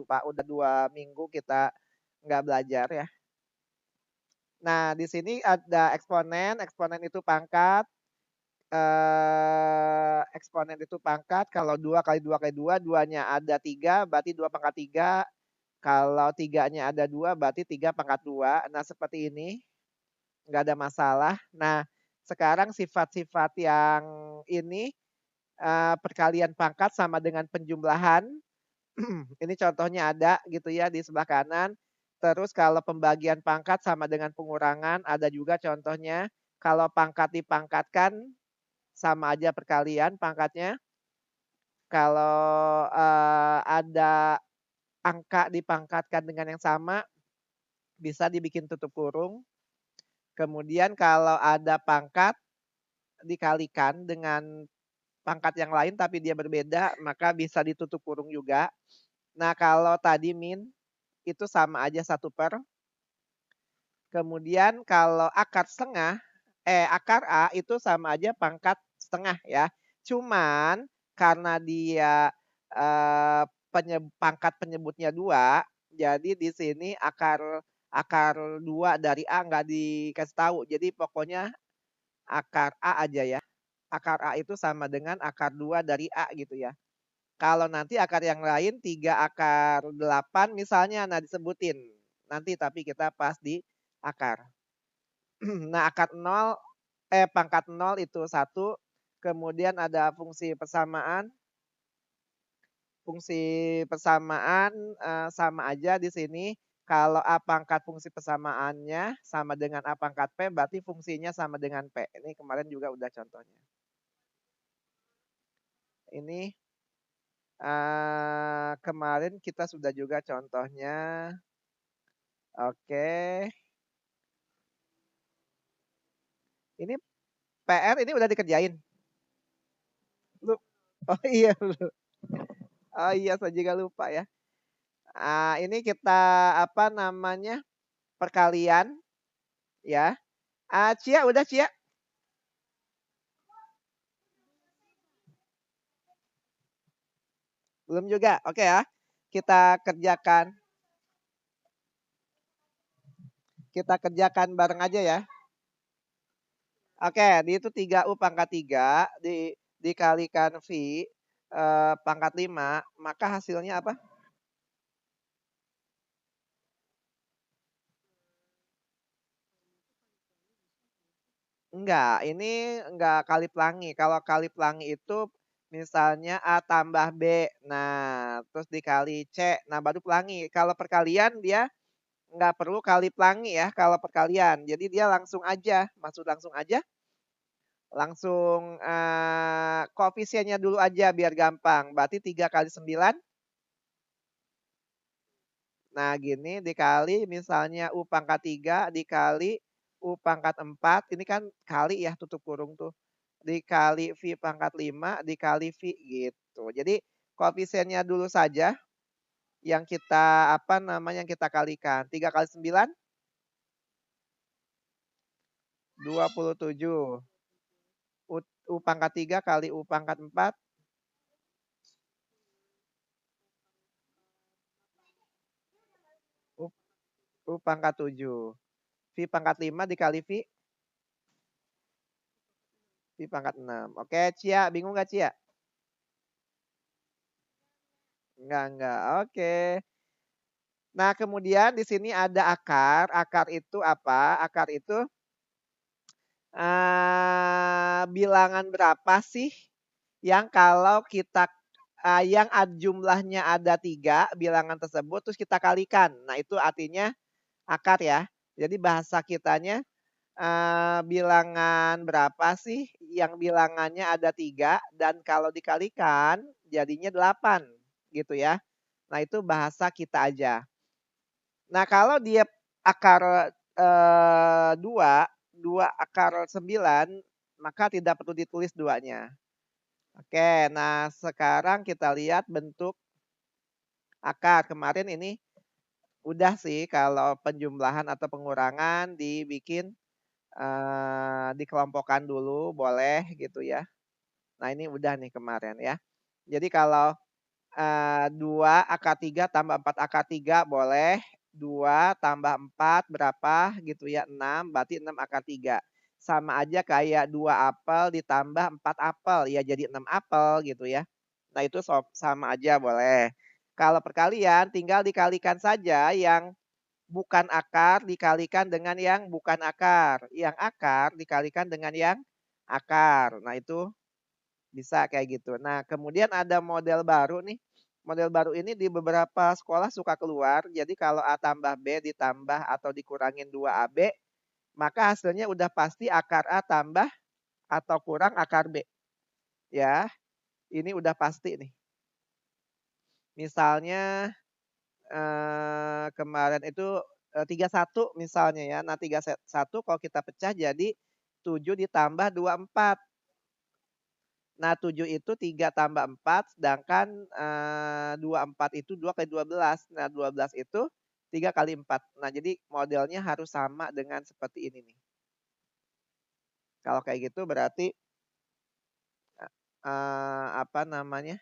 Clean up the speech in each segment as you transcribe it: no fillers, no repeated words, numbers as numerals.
lupa, udah 2 minggu kita nggak belajar ya. Nah, di sini ada eksponen, eksponen itu pangkat, eksponen itu pangkat, kalau 2 kali 2 kali 2, 2-nya ada 3, berarti 2 pangkat 3, kalau 3-nya ada 2, berarti 3 pangkat 2. Nah, seperti ini, nggak ada masalah. Nah, sekarang sifat-sifat yang ini, perkalian pangkat sama dengan penjumlahan. Ini contohnya ada gitu ya di sebelah kanan. Terus kalau pembagian pangkat sama dengan pengurangan ada juga contohnya. Kalau pangkat dipangkatkan sama aja perkalian pangkatnya. Kalau, ada angka dipangkatkan dengan yang sama, bisa dibikin tutup kurung. Kemudian kalau ada pangkat dikalikan dengan pangkat yang lain tapi dia berbeda, maka bisa ditutup kurung juga. Nah, kalau tadi min, itu sama aja 1/. Kemudian kalau akar A itu sama aja pangkat setengah ya. Cuman karena dia, pangkat penyebutnya 2, jadi di sini akar 2 dari A nggak dikasih tahu. Jadi pokoknya akar A aja ya. Akar A itu sama dengan akar 2 dari A gitu ya. Kalau nanti akar yang lain 3 akar 8 misalnya, nah disebutin. Nanti tapi kita pas di akar. Nah, pangkat 0 itu 1, kemudian ada fungsi persamaan. Fungsi persamaan, sama aja di sini. Kalau A pangkat fungsi persamaannya sama dengan A pangkat P, berarti fungsinya sama dengan P. Ini kemarin juga udah contohnya. Ini, kemarin kita sudah juga contohnya. Oke. Ini PR ini udah dikerjain? Belum? Oh iya belum. Oh iya saya juga lupa ya. Ini kita apa namanya, perkalian ya. Cia udah Cia? Belum juga? Oke ya. Kita kerjakan bareng aja ya. Oke, itu 3U pangkat 3 dikalikan V pangkat 5, maka hasilnya apa? Enggak, ini enggak kali pelangi. Kalau kali pelangi itu misalnya A tambah B, nah terus dikali C, nah baru pelangi. Kalau perkalian dia nggak perlu kali pelangi ya kalau perkalian. Jadi dia langsung aja, maksud langsung aja, langsung koefisiennya dulu aja biar gampang. Berarti 3 kali 9. Nah gini dikali misalnya U pangkat 3 dikali U pangkat 4. Ini kan kali ya tutup kurung tuh. Dikali V pangkat 5 dikali V gitu. Jadi koefisiennya dulu saja yang kita apa namanya, yang kita kalikan. 3 kali 9 27. U pangkat 3 kali U pangkat 4 U, U pangkat 7. V pangkat 5 dikali V pangkat 6. Oke, Cia, bingung nggak Cia? Enggak. Oke. Nah, kemudian di sini ada akar. Akar itu apa? Akar itu bilangan berapa sih yang kalau kita jumlahnya ada 3 bilangan tersebut terus kita kalikan. Nah, itu artinya akar ya. Jadi bahasa kitanya bilangan berapa sih yang bilangannya ada 3 dan kalau dikalikan jadinya 8 gitu ya. Nah, itu bahasa kita aja. Nah, kalau dia akar 2, 2 akar 9, maka tidak perlu ditulis 2-nya. Oke, nah sekarang kita lihat bentuk akar. Kemarin ini udah sih kalau penjumlahan atau pengurangan dibikin, dikelompokkan dulu boleh gitu ya. Nah ini udah nih kemarin ya. Jadi kalau, 2 akar 3 tambah 4 akar 3 boleh. 2 tambah 4 berapa gitu ya, 6, berarti 6 akar 3. Sama aja kayak 2 apel ditambah 4 apel, ya jadi 6 apel gitu ya. Nah itu sama aja boleh. Kalau perkalian tinggal dikalikan saja yang bukan akar dikalikan dengan yang bukan akar. Yang akar dikalikan dengan yang akar. Nah itu bisa kayak gitu. Nah, kemudian ada model baru nih. Model baru ini di beberapa sekolah suka keluar. Jadi kalau A tambah B ditambah atau dikurangin 2AB, maka hasilnya udah pasti akar A tambah atau kurang akar B. Ya, ini udah pasti nih. Misalnya kemarin itu 31 misalnya ya. Nah, 31 kalau kita pecah jadi 7 ditambah 24. Nah, 7 itu 3 tambah 4, sedangkan 24 itu 2 kali 12. Nah, 12 itu 3 kali 4. Nah, jadi modelnya harus sama dengan seperti ini nih. Kalau kayak gitu berarti apa namanya,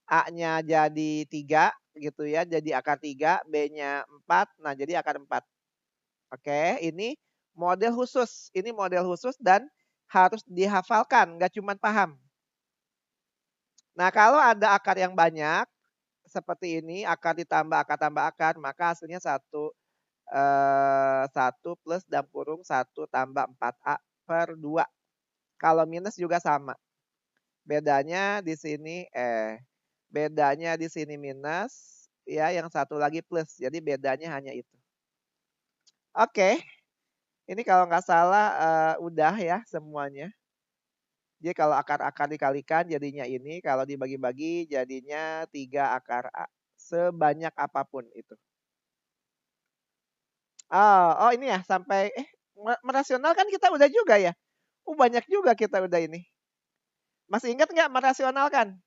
A-nya jadi 3 gitu ya, jadi akar 3, B-nya 4, nah jadi akar 4. Oke, ini model khusus. Ini model khusus dan harus dihafalkan, nggak cuma paham. Nah, kalau ada akar yang banyak, seperti ini, akar ditambah akar tambah akar, maka hasilnya 1 plus dalam kurung 1 tambah 4A per 2. Kalau minus juga sama. Bedanya di sini bedanya di sini minus, ya yang satu lagi plus. Jadi bedanya hanya itu. Oke, ini kalau nggak salah udah ya semuanya. Jadi kalau akar-akar dikalikan jadinya ini, kalau dibagi-bagi jadinya 3 akar A. Sebanyak apapun itu. Oh ini ya sampai merasional kan kita udah juga ya? Banyak juga kita udah ini. Masih ingat nggak merasionalkan?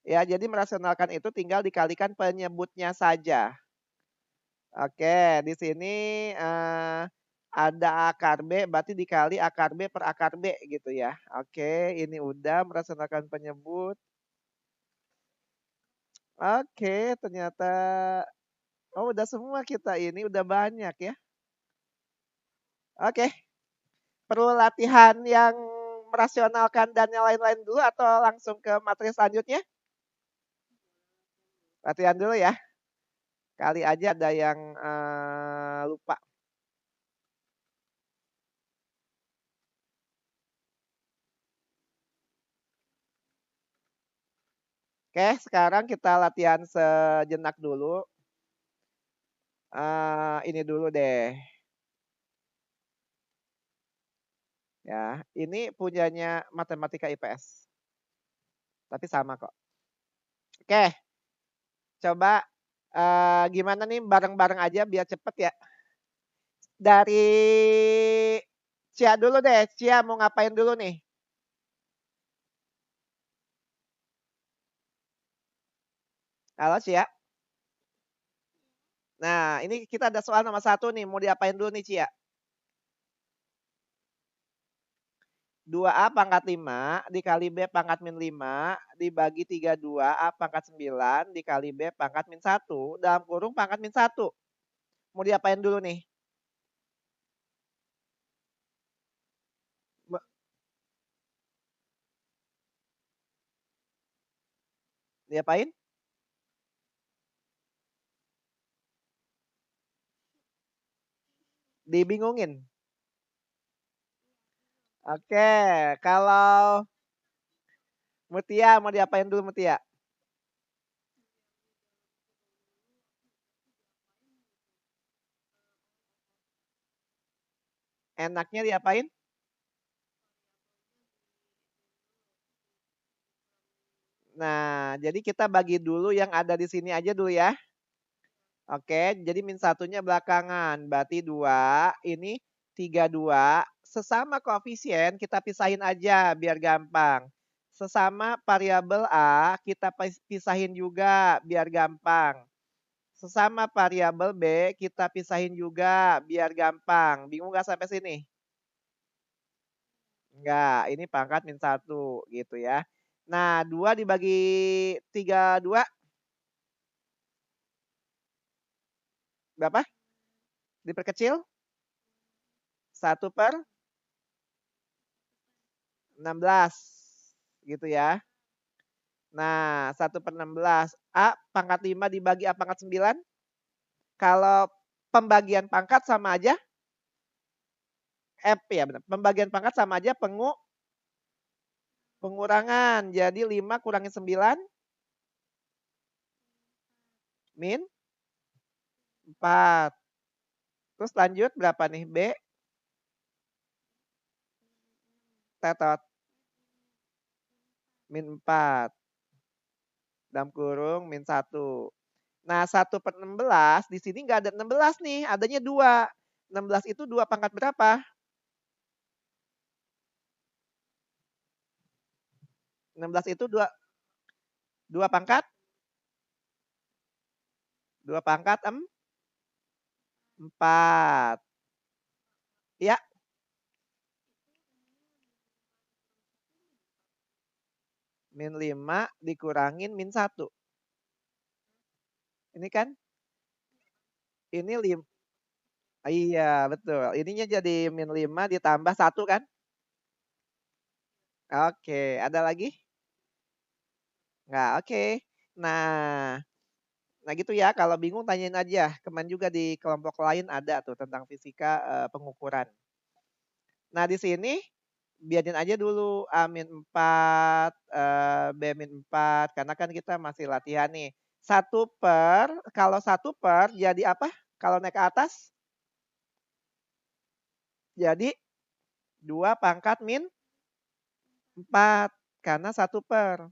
Ya, jadi merasionalkan itu tinggal dikalikan penyebutnya saja. Oke, di sini ada akar B, berarti dikali akar B per akar B gitu ya. Oke, ini udah merasionalkan penyebut. Oke, ternyata udah semua kita ini, udah banyak ya. Oke, perlu latihan yang merasionalkan dan yang lain-lain dulu atau langsung ke materi selanjutnya? Latihan dulu ya. Kali aja ada yang lupa. Oke, sekarang kita latihan sejenak dulu. Ini dulu deh. Ya, ini punyanya Matematika IPS. Tapi sama kok. Oke, coba gimana nih bareng-bareng aja biar cepet ya. Dari Cia dulu deh. Cia mau ngapain dulu nih? Halo Cia. Nah, ini kita ada soal nomor 1 nih. Mau diapain dulu nih Cia? 2A pangkat 5 dikali B pangkat min 5 dibagi 32 A pangkat 9 dikali B pangkat min 1 dalam kurung pangkat min 1. Mau diapain dulu nih? Diapain? Dibingungin. Oke, kalau Mutia mau diapain dulu Mutia? Enaknya diapain? Nah, jadi kita bagi dulu yang ada di sini aja dulu ya. Oke, jadi min satunya belakangan. Berarti 2, ini 32. Sesama koefisien kita pisahin aja biar gampang. Sesama variabel A kita pisahin juga biar gampang. Sesama variabel B kita pisahin juga biar gampang. Bingung gak sampai sini? Enggak, ini pangkat min 1 gitu ya. Nah, 2 dibagi 32 berapa? Diperkecil 1/16 gitu ya. Nah, 1/16. A pangkat 5 dibagi A pangkat 9. Kalau pembagian pangkat sama aja F ya benar. Pembagian pangkat sama aja pengurangan. Jadi 5 kurangi 9 min 4. Terus lanjut berapa nih B? Tetot. Min 4. Dalam kurung min 1. Nah, 1/16 di sini nggak ada 16 nih, adanya 2. 16 itu 2 pangkat berapa? 16 itu 2 pangkat? 2 pangkat 4. Ya, min 5 dikurangin min 1. Ini kan, ini iya betul. Ininya jadi min 5 ditambah 1 kan? Oke, ada lagi? Nggak, oke. Nah, nah gitu ya, kalau bingung tanyain aja. Kemarin juga di kelompok lain ada tuh tentang fisika pengukuran. Nah, di sini biarin aja dulu A-4, B-4 karena kan kita masih latihan nih. Kalau 1/, jadi apa? Kalau naik ke atas jadi 2 pangkat min 4 karena 1/,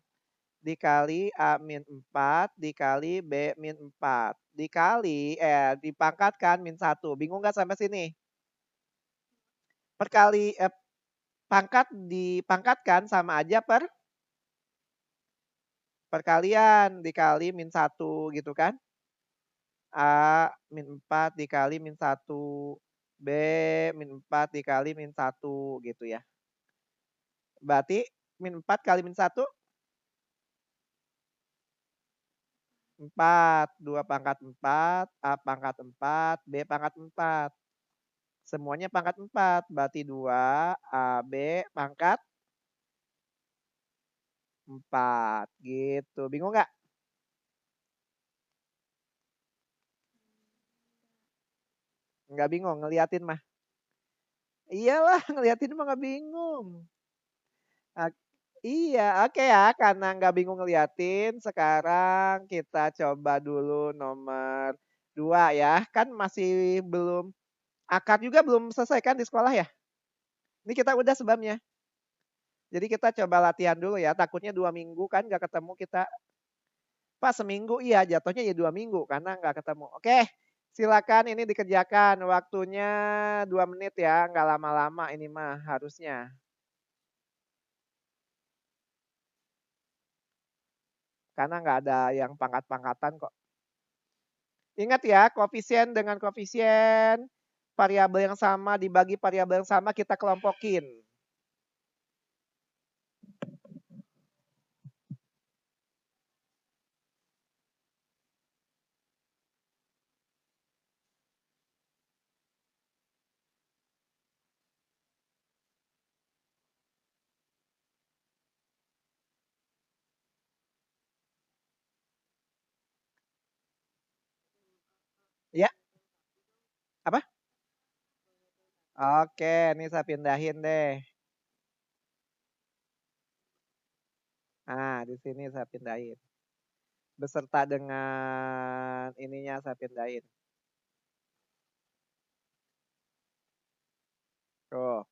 dikali A-4 dikali B-4 dipangkatkan min 1. Bingung nggak sampai sini? Pangkat dipangkatkan sama aja perkalian dikali min 1 gitu kan. A-4 dikali min 1. B-4 dikali min 1 gitu ya. Berarti min 4 kali min 1 4. 2 pangkat 4, A pangkat 4, B pangkat 4. Semuanya pangkat 4. Berarti 2 AB pangkat 4. Gitu. Bingung nggak? Nggak bingung ngeliatin mah. Iyalah ngeliatin mah nggak bingung. Iya, oke ya, karena nggak bingung ngeliatin, sekarang kita coba dulu nomor 2 ya. Kan masih belum, akad juga belum selesai kan di sekolah ya? Ini kita udah sebabnya. Jadi kita coba latihan dulu ya, takutnya 2 minggu kan nggak ketemu kita. Pak seminggu iya, jatuhnya ya 2 minggu karena nggak ketemu. Oke, silakan ini dikerjakan. Waktunya 2 menit ya, nggak lama-lama ini mah harusnya. Karena nggak ada yang pangkat-pangkatan kok. Ingat ya, koefisien dengan koefisien, variabel yang sama dibagi variabel yang sama kita kelompokin. Ya, apa? Oke, ini saya pindahin deh. Nah, di sini saya pindahin. Beserta dengan ininya saya pindahin. Tuh.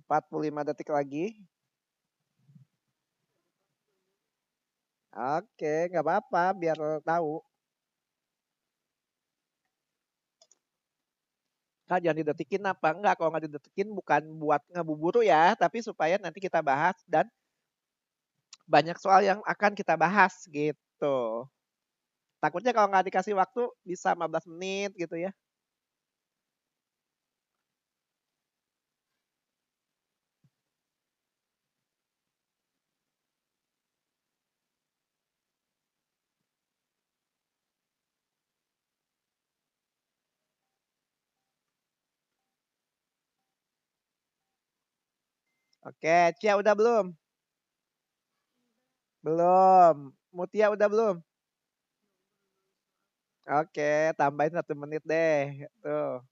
Empat puluh lima detik lagi. Oke, nggak apa-apa biar tahu. Kak, jangan didetikin apa enggak, kalau nggak didetikin bukan buat ngebuburu ya, tapi supaya nanti kita bahas dan banyak soal yang akan kita bahas gitu. Takutnya kalau nggak dikasih waktu bisa 15 menit gitu ya. Oke, Cia udah belum? Belum. Mutia udah belum? Oke, tambahin 1 menit deh. Tuh.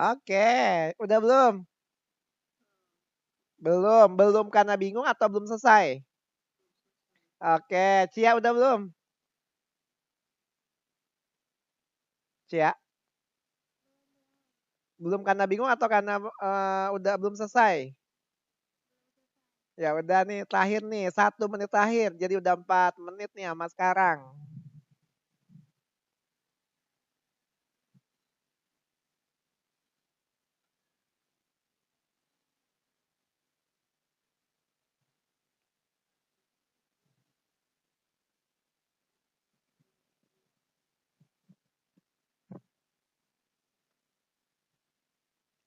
Oke, udah belum? Belum, belum karena bingung atau belum selesai? Oke, Cia udah belum? Cia, belum karena bingung atau karena udah belum selesai? Ya udah nih, terakhir nih, 1 menit terakhir. Jadi udah 4 menit nih sama sekarang.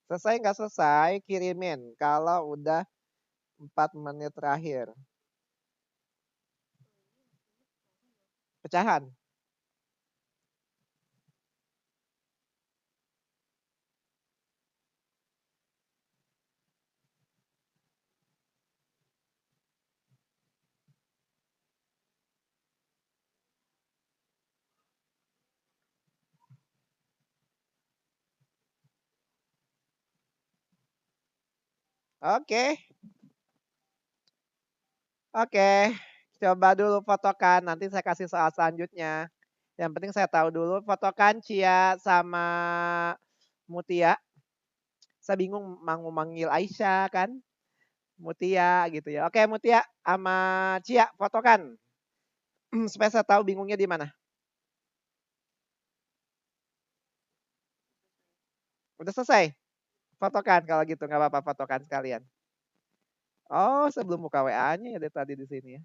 Selesai nggak selesai, kirimin. Kalau udah 4 menit terakhir. Pecahan. Oke, oke. Coba dulu fotokan, nanti saya kasih soal selanjutnya. Yang penting saya tahu dulu fotokan Cia sama Mutia. Saya bingung mau manggil Aisyah kan, Mutia gitu ya. Oke, Mutia sama Cia fotokan. Supaya saya tahu bingungnya di mana. Udah selesai? Fotokan kalau gitu nggak apa-apa fotokan sekalian. Oh, sebelum buka WA-nya ya dari tadi di sini ya.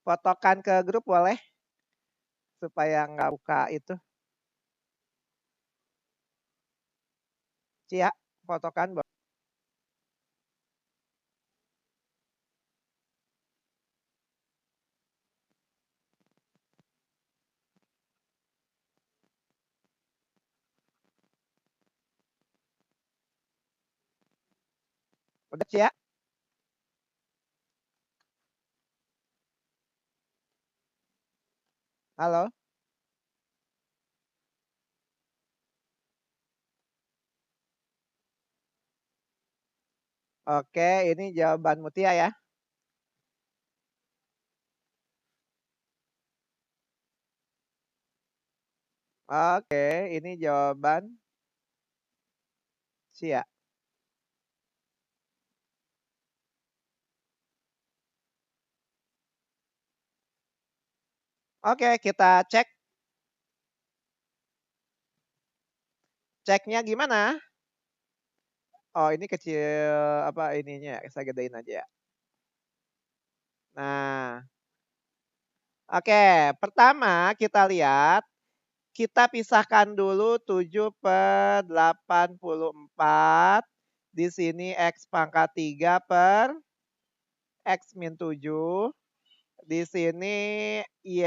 Fotokan ke grup boleh supaya nggak buka itu. Cia, fotokan boleh. Udah Cia? Halo? Oke, ini jawaban Mutia ya. Oke, ini jawaban Cia. Oke, kita cek. Ceknya gimana? Oh, ini kecil apa ininya? Saya gedein aja ya. Nah, oke. Pertama kita lihat, kita pisahkan dulu 7/84. Di sini X pangkat 3 per X min 7. Di sini Y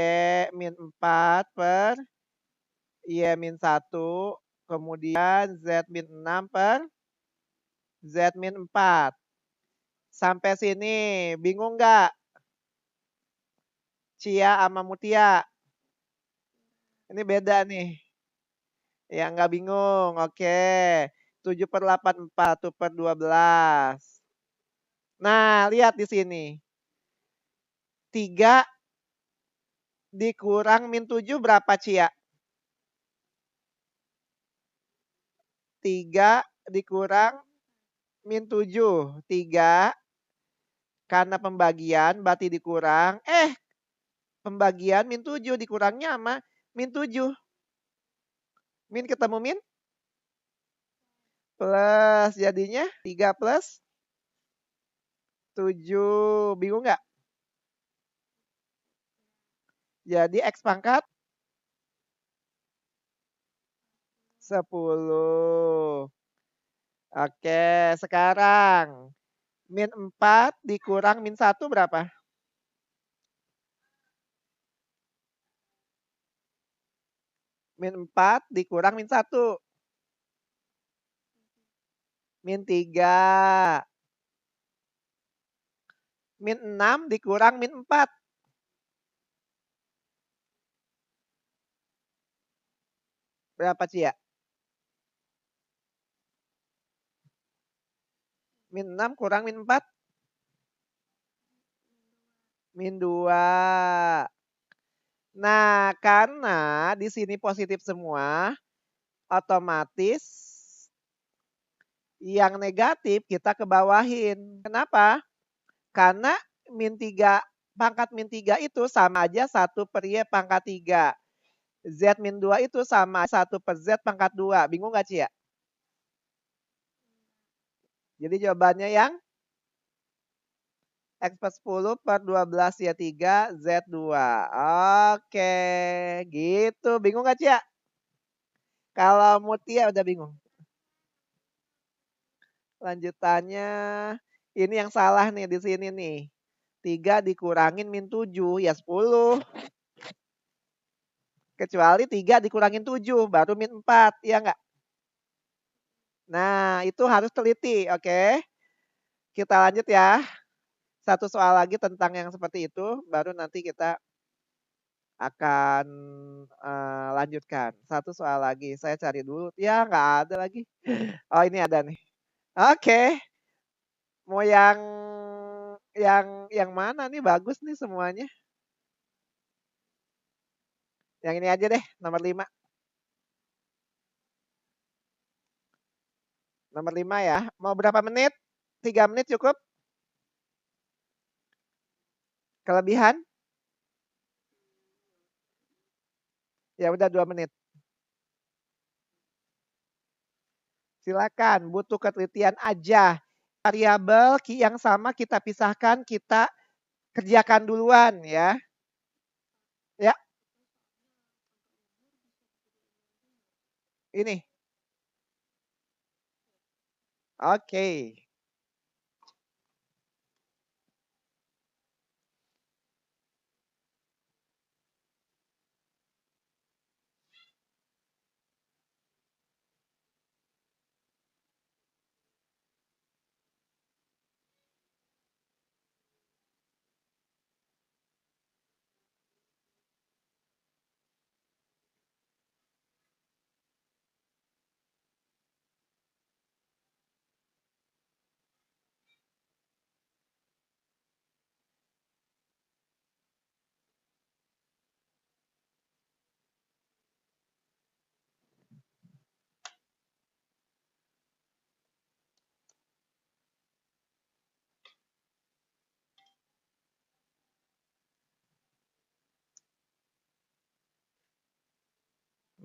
min 4 per Y min 1. Kemudian Z min 6 per Z min 4. Sampai sini bingung nggak? Cia sama Mutia. Ini beda nih. Ya nggak bingung. Oke. 7/84, 1/12. Nah, lihat di sini. 3 dikurang min 7 berapa, Cia? 3 dikurang min 7. 3 karena pembagian berarti dikurang. Pembagian min 7 dikurangnya sama min 7. Min ketemu min? Plus jadinya 3 plus 7. Bingung nggak? Jadi X pangkat 10. Oke, sekarang min 4 dikurang min 1 berapa? Min 4 dikurang min 1. Min 3. Min 6 dikurang min 4. Berapa, Cia? Min 6 kurang min 4? Min 2. Nah, karena di sini positif semua, otomatis yang negatif kita kebawahin. Kenapa? Karena pangkat min 3 itu sama aja 1 per Y pangkat 3. Z min 2 itu sama 1 per Z pangkat 2. Bingung nggak, Cia? Jadi jawabannya yang X per 10 per 12 Y 3 Z 2. Oke, gitu. Bingung nggak, Cia? Kalau Mutia udah bingung. Lanjutannya, ini yang salah nih di sini nih. 3 dikurangin min 7, ya 10. Kecuali 3 dikurangin 7, baru min 4, ya nggak? Nah, itu harus teliti, oke? Kita lanjut ya. Satu soal lagi tentang yang seperti itu, baru nanti kita akan lanjutkan. Satu soal lagi, saya cari dulu. Ya, nggak ada lagi. Oh, ini ada nih. Oke. Mau yang mana nih? Bagus nih semuanya. Yang ini aja deh, nomor 5. Nomor 5 ya. Mau berapa menit? 3 menit cukup? Kelebihan? Ya udah 2 menit. Silakan, butuh ketelitian aja. Variabel yang sama kita pisahkan, kita kerjakan duluan ya. Ya. Ini. Oke.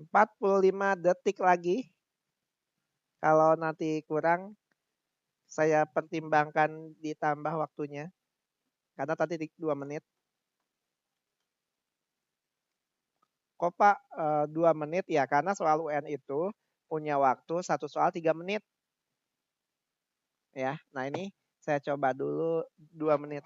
- 45 detik lagi. Kalau nanti kurang, saya pertimbangkan ditambah waktunya. Karena tadi 2 menit. Kok Pak 2 menit ya? Karena soal UN itu punya waktu 1 soal 3 menit. Ya, nah ini saya coba dulu 2 menit.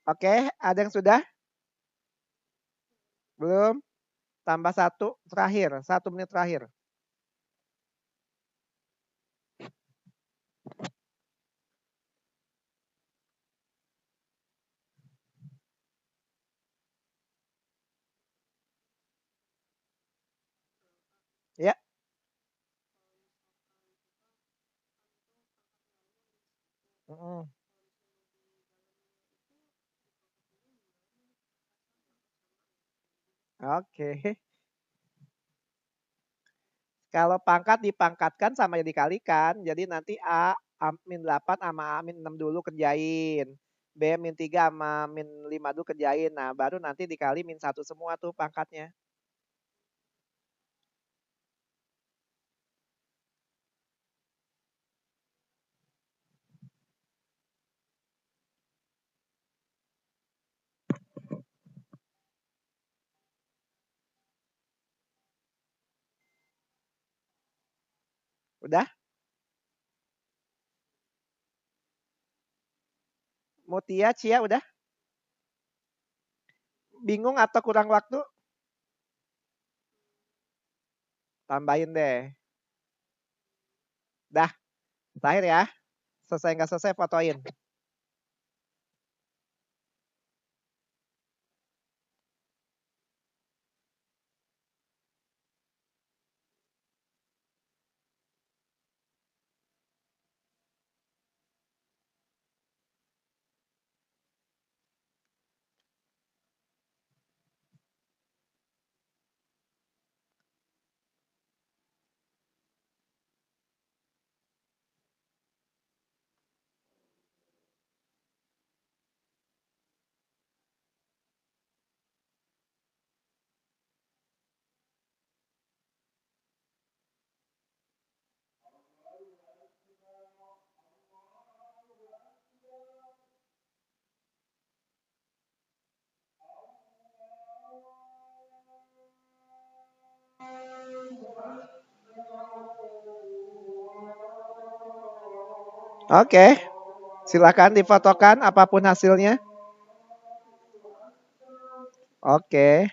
Oke, ada yang sudah? Belum? Tambah 1 terakhir, 1 menit terakhir. Ya. Oke. Kalau pangkat dipangkatkan sama dikalikan. Jadi nanti min 8 sama min 6 dulu kerjain. B min 3 sama min 5 dulu kerjain. Nah, baru nanti dikali min 1 semua tuh pangkatnya. Udah? Mutia, Cia udah? Bingung atau kurang waktu? Tambahin deh. Dah, terakhir ya. Selesai nggak selesai fotoin. Oke, silakan difotokan apapun hasilnya. Oke.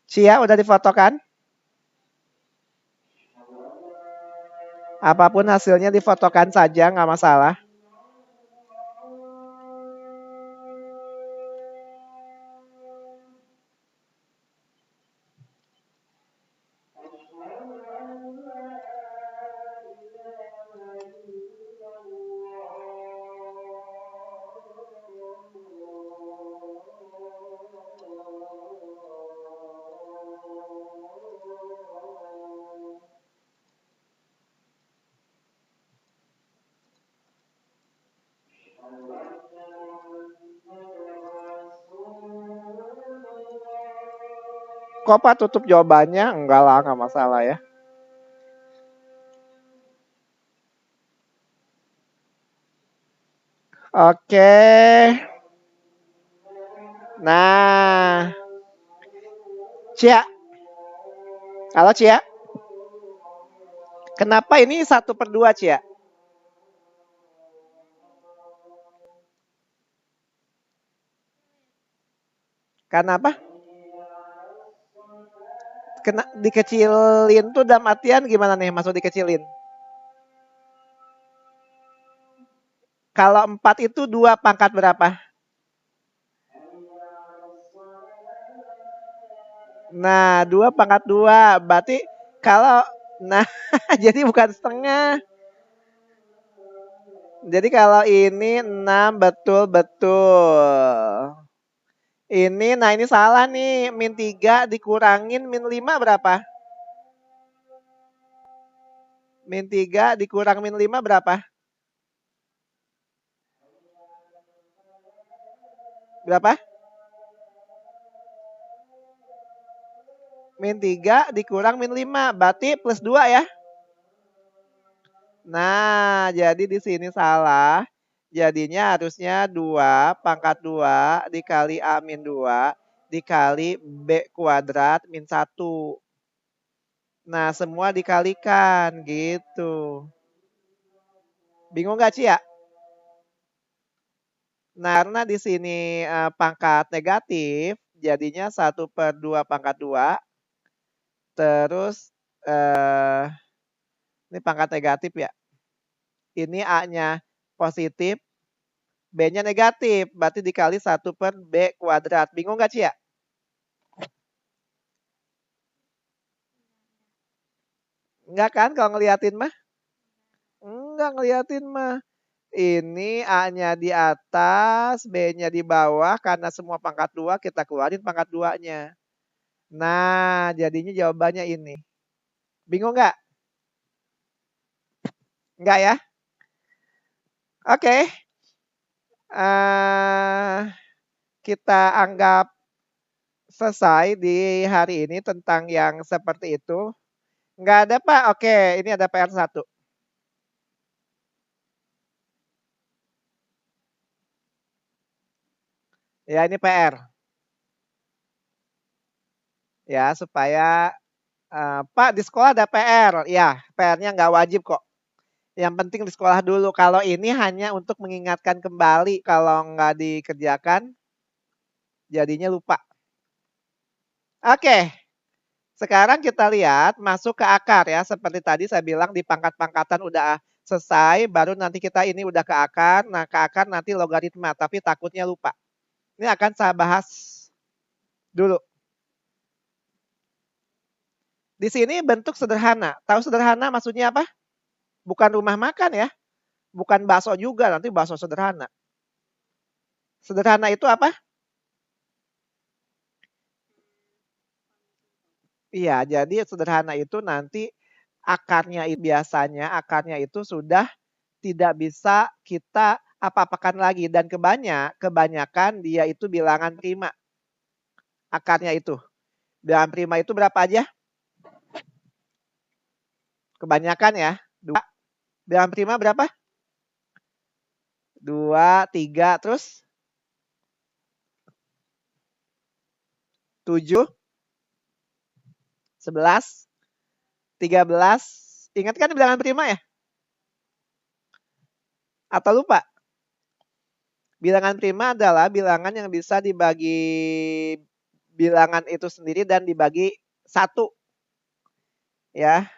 Cia udah difotokan? Apapun hasilnya difotokan saja, nggak masalah. Kok Pak tutup jawabannya? Enggak lah, nggak masalah ya. Oke. Nah. Cia. Halo Cia. Kenapa ini 1/2 Cia? Kenapa? Kena dikecilin tuh dalam artian gimana nih maksud dikecilin? Kalau 4 itu 2 pangkat berapa? Nah, 2 pangkat 2. Berarti kalau nah jadi bukan setengah. Jadi kalau ini 6 betul. Ini nah ini salah nih. Min 3 dikurangin min 5 berapa? Min 3 dikurang min 5 berapa? Berapa? Min 3 dikurang min 5. Berarti plus 2 ya. Nah, jadi di sini salah. Jadinya harusnya 2 pangkat 2 dikali A min 2 dikali B kuadrat min 1. Nah, semua dikalikan gitu. Bingung nggak, Cia? Nah, karena di sini pangkat negatif, jadinya 1/2 pangkat 2. Terus, ini pangkat negatif ya. Ini A-nya positif, B-nya negatif. Berarti dikali 1/B kuadrat. Bingung nggak, Cia? Enggak kan kalau ngeliatin mah? Enggak ngeliatin mah. Ini A-nya di atas, B-nya di bawah. Karena semua pangkat 2, kita keluarin pangkat 2-nya. Nah, jadinya jawabannya ini. Bingung nggak? Enggak ya? Oke. Kita anggap selesai di hari ini tentang yang seperti itu. Enggak ada, Pak? Oke, ini ada PR 1. Ya, ini PR. Ya, supaya Pak di sekolah ada PR. Ya, PR-nya nggak wajib kok. Yang penting di sekolah dulu. Kalau ini hanya untuk mengingatkan kembali. Kalau nggak dikerjakan, jadinya lupa. Oke, sekarang kita lihat masuk ke akar ya. Seperti tadi saya bilang di pangkat-pangkatan udah selesai. Baru nanti kita ini udah ke akar. Nah, ke akar nanti logaritma. Tapi takutnya lupa. Ini akan saya bahas dulu. Di sini bentuk sederhana. Tahu sederhana maksudnya apa? Bukan rumah makan ya. Bukan bakso juga, nanti bakso sederhana. Sederhana itu apa? Iya, jadi sederhana itu nanti akarnya biasanya akarnya itu sudah tidak bisa kita apa-apakan lagi dan kebanyakan dia itu bilangan prima. Akarnya itu. Bilangan prima itu berapa aja? Kebanyakan ya. 2. Bilangan prima berapa? 2, 3, terus 7, 11, 13. Ingat kan bilangan prima ya? Atau lupa? Bilangan prima adalah bilangan yang bisa dibagi bilangan itu sendiri dan dibagi 1. Ya.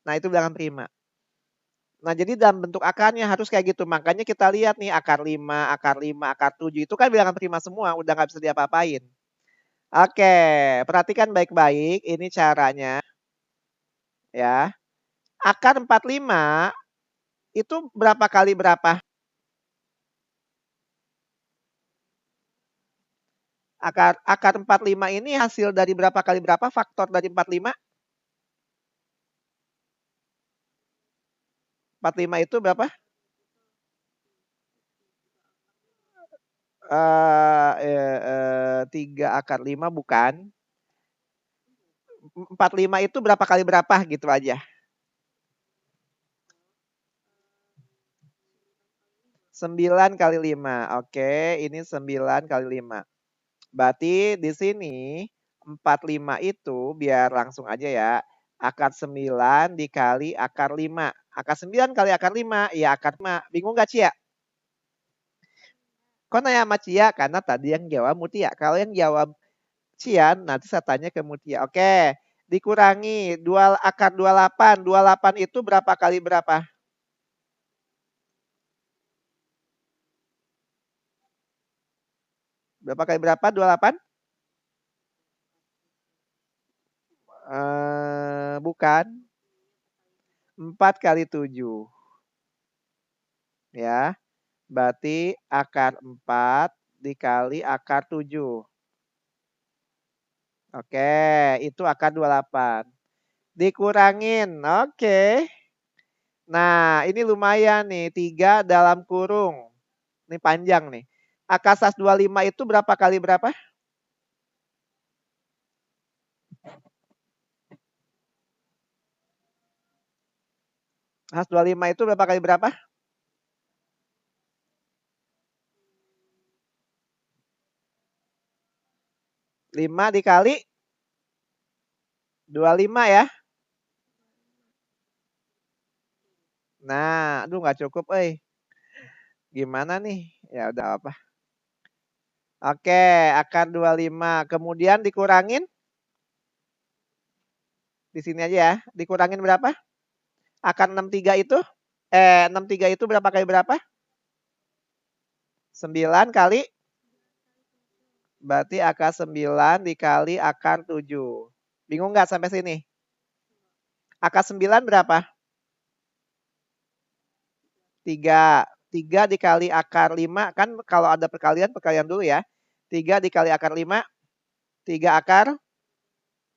Nah, itu bilangan prima. Nah, jadi dalam bentuk akarnya harus kayak gitu. Makanya kita lihat nih akar 5, akar 5, akar 7 itu kan bilangan prima semua, udah nggak bisa diapa-apain. Oke, perhatikan baik-baik ini caranya. Ya. Akar 45 itu berapa kali berapa? Akar 45 ini hasil dari berapa kali berapa? Faktor dari 45? 45 itu berapa? 3 akar 5 bukan. 45 itu berapa kali berapa gitu aja. 9 kali 5. Oke, ini 9 kali 5. Berarti di sini 45 itu biar langsung aja ya. Akar 9 dikali akar 5. Akar 9 kali akar 5, ya akar 5. Bingung gak, Cia? Kok nanya sama Cia? Karena tadi yang jawab Mutia. Kalau yang jawab Cia, nanti saya tanya ke Mutia. Oke, dikurangi 2 akar 28. 28 itu berapa kali berapa? Berapa kali berapa 28? Bukan. 4 kali 7. Ya, berarti akar 4 dikali akar 7. Oke, itu akar 28. Dikurangin, oke. Nah, ini lumayan nih, 3 dalam kurung. Ini panjang nih. Akasas 25 itu berapa kali berapa? Akasas 25 itu berapa kali berapa? 5 dikali 25 ya. Nah, aduh nggak cukup, Gimana nih? Ya udah apa. Oke, akar 25. Kemudian dikurangin. Di sini aja ya. Dikurangin berapa? Akar 63 itu? 63 itu berapa kali berapa? 9 kali. Berarti akar 9 dikali akar 7. Bingung nggak sampai sini? Akar 9 berapa? 3. 3 dikali akar 5. Kan kalau ada perkalian dulu ya. 3 dikali akar 5. 3 akar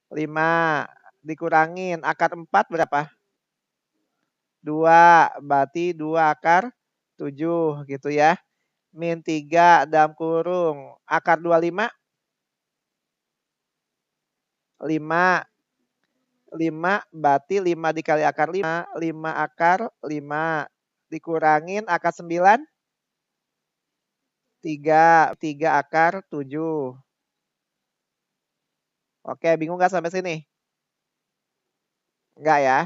5. Dikurangin. Akar 4 berapa? 2. Berarti 2 akar 7 gitu ya. Min 3 dalam kurung. Akar 25. 5. 5 berarti 5 dikali akar 5. 5 akar 5. Dikurangin akar 9. 3. 3 akar 7. Oke, bingung nggak sampai sini? Enggak ya?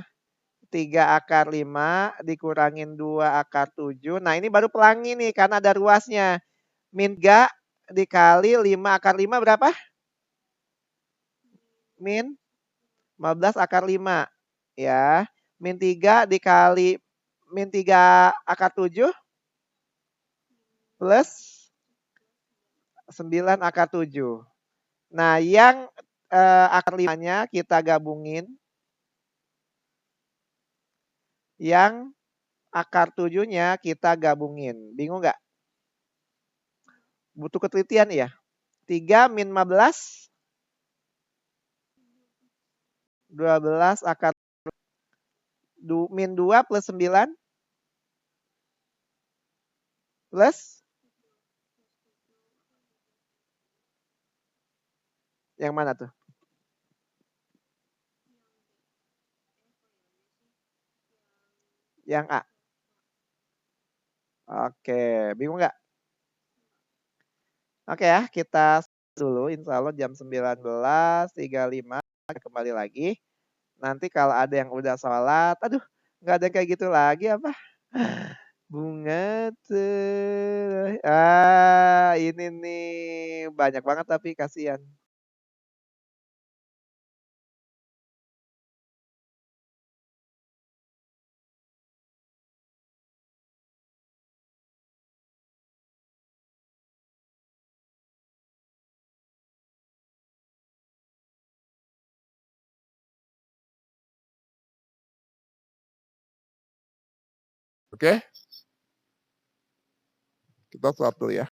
3 akar 5 dikurangin 2 akar 7. Nah, ini baru pelangi nih karena ada ruasnya. Min 3 dikali 5 akar 5 berapa? Min 15 akar 5. Ya. Min 3 dikali min 3 akar 7 plus 9 akar 7. Nah, yang akar 5-nya kita gabungin. Yang akar 7-nya kita gabungin. Bingung nggak? Butuh ketelitian ya. 3 min 15. 12 akar min 2 plus 9 plus yang mana tuh? Yang A. Oke, bingung nggak? Oke ya, kita dulu insya Allah jam 19.35 kembali lagi. Nanti kalau ada yang udah sholat, aduh nggak ada kayak gitu lagi apa? Bunga tuh. Ini nih banyak banget tapi kasihan. Oke, kita stop dulu ya.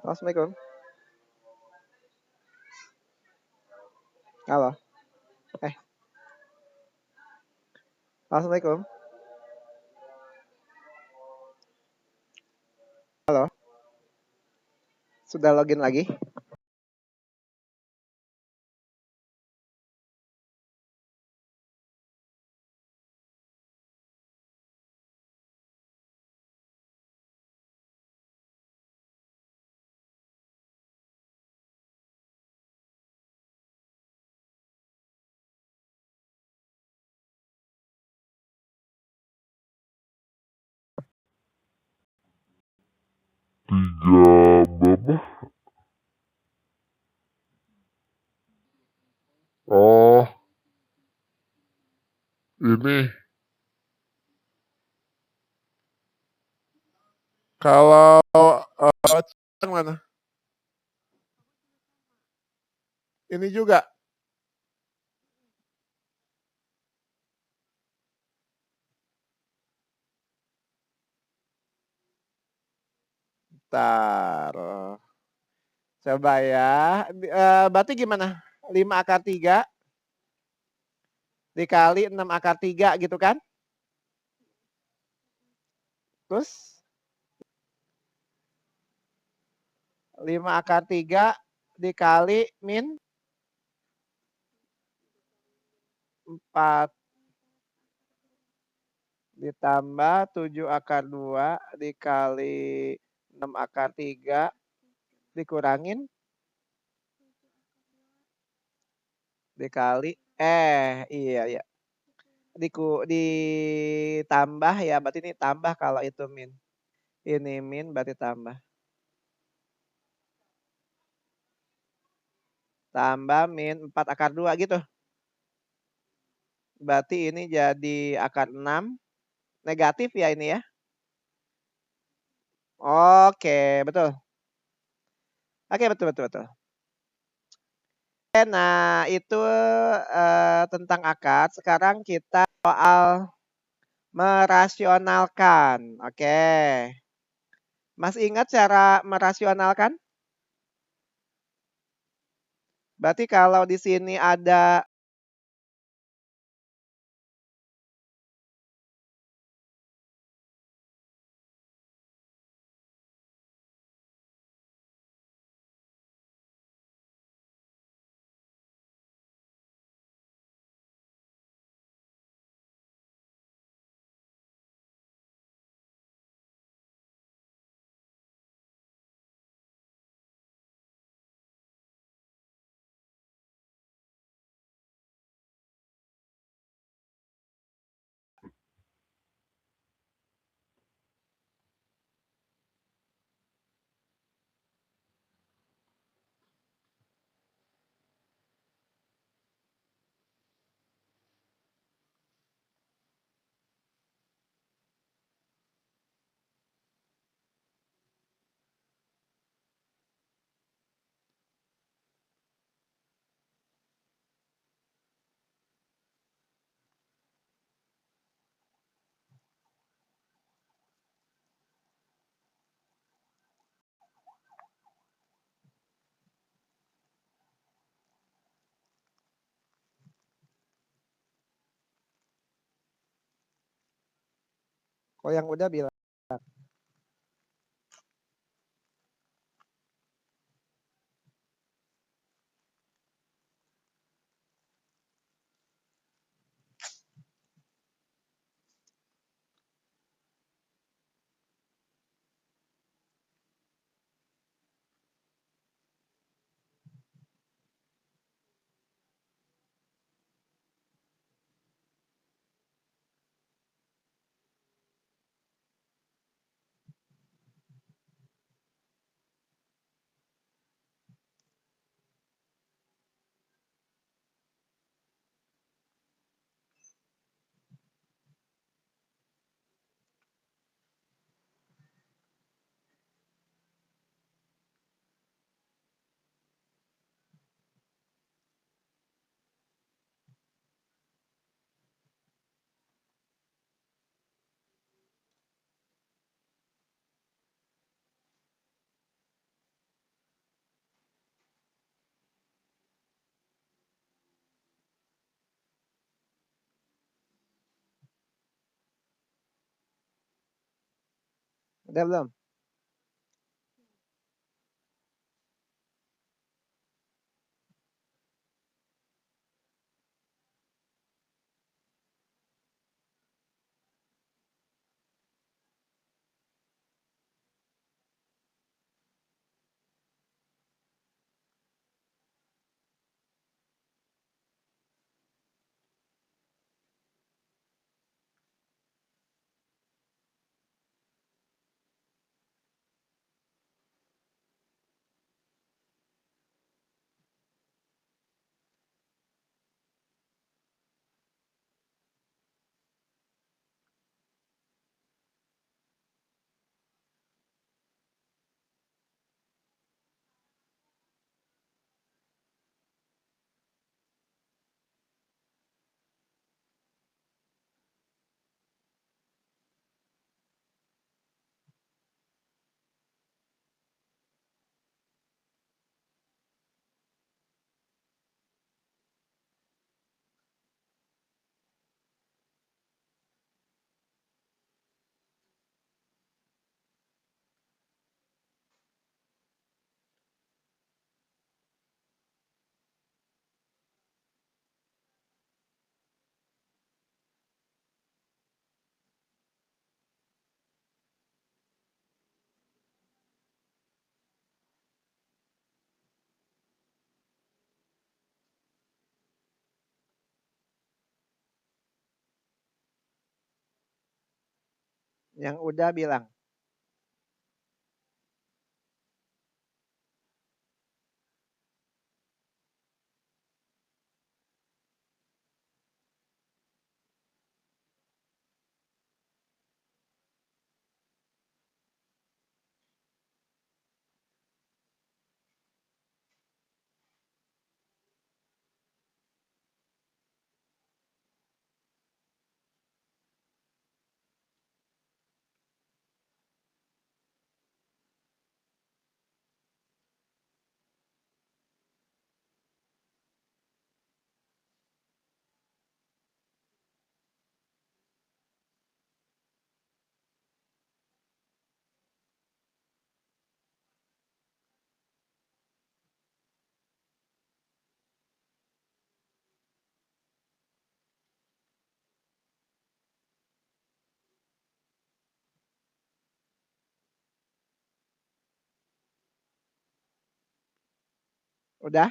Assalamualaikum. Halo. Eh, Assalamualaikum. Halo. Sudah login lagi? Tiga berapa? Oh, ini kalau yang mana? Ini juga. Ntar. Coba ya. Berarti gimana? 5 akar 3 dikali 6 akar 3 gitu kan? Terus 5 akar 3 dikali min 4 ditambah 7 akar 2 dikali 6 akar 3 dikurangin dikali iya ya. Ditambah ya, berarti ini tambah kalau itu min. Ini min berarti tambah. Tambah min 4 akar 2 gitu. Berarti ini jadi akar 6. Negatif ya ini ya. Oke, betul. Oke, betul, betul, betul. Nah, itu tentang akar. Sekarang kita soal merasionalkan. Oke. Masih ingat cara merasionalkan? Berarti kalau di sini ada kok yang udah bilang Udah belum? Yang udah bilang. Udah?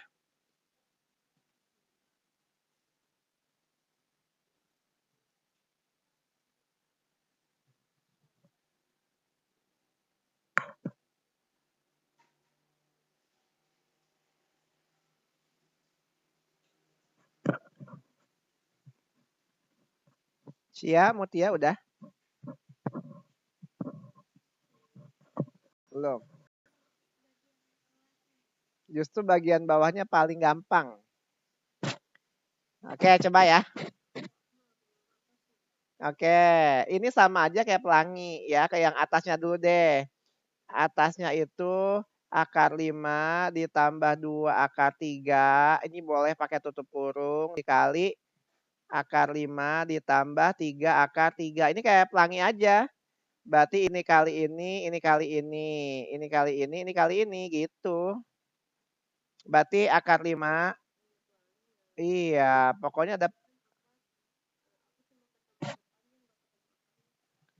Cia, Mutia udah? Belum. Justru bagian bawahnya paling gampang. Oke, coba ya. Oke, ini sama aja kayak pelangi ya, kayak yang atasnya dulu deh. Atasnya itu akar 5 ditambah 2 akar 3. Ini boleh pakai tutup kurung dikali akar 5 ditambah 3 akar 3. Ini kayak pelangi aja. Berarti ini kali ini kali ini kali ini kali ini gitu. Berarti akar 5. Iya, pokoknya ada.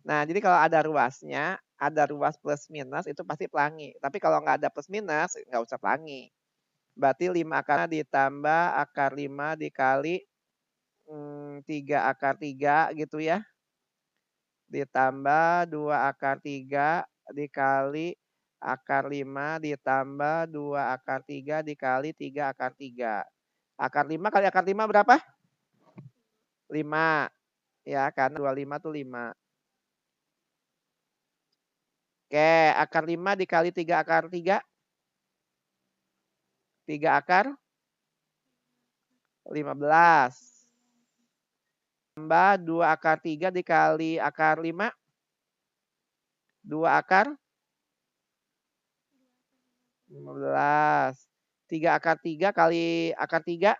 Nah, jadi kalau ada ruasnya, ada ruas plus minus itu pasti pelangi. Tapi kalau nggak ada plus minus, nggak usah pelangi. Berarti 5 akar ditambah akar 5 dikali 3 akar 3 gitu ya. Ditambah 2 akar 3 dikali akar 5 ditambah 2 akar 3 dikali 3 akar 3. Akar 5 kali akar 5 berapa? 5. Ya kan, 25 tuh 5. Oke, akar 5 dikali 3 akar 3. 3 akar 15. Tambah 2 akar 3 dikali akar 5. 2 akar 15. 3 akar 3 kali akar 3.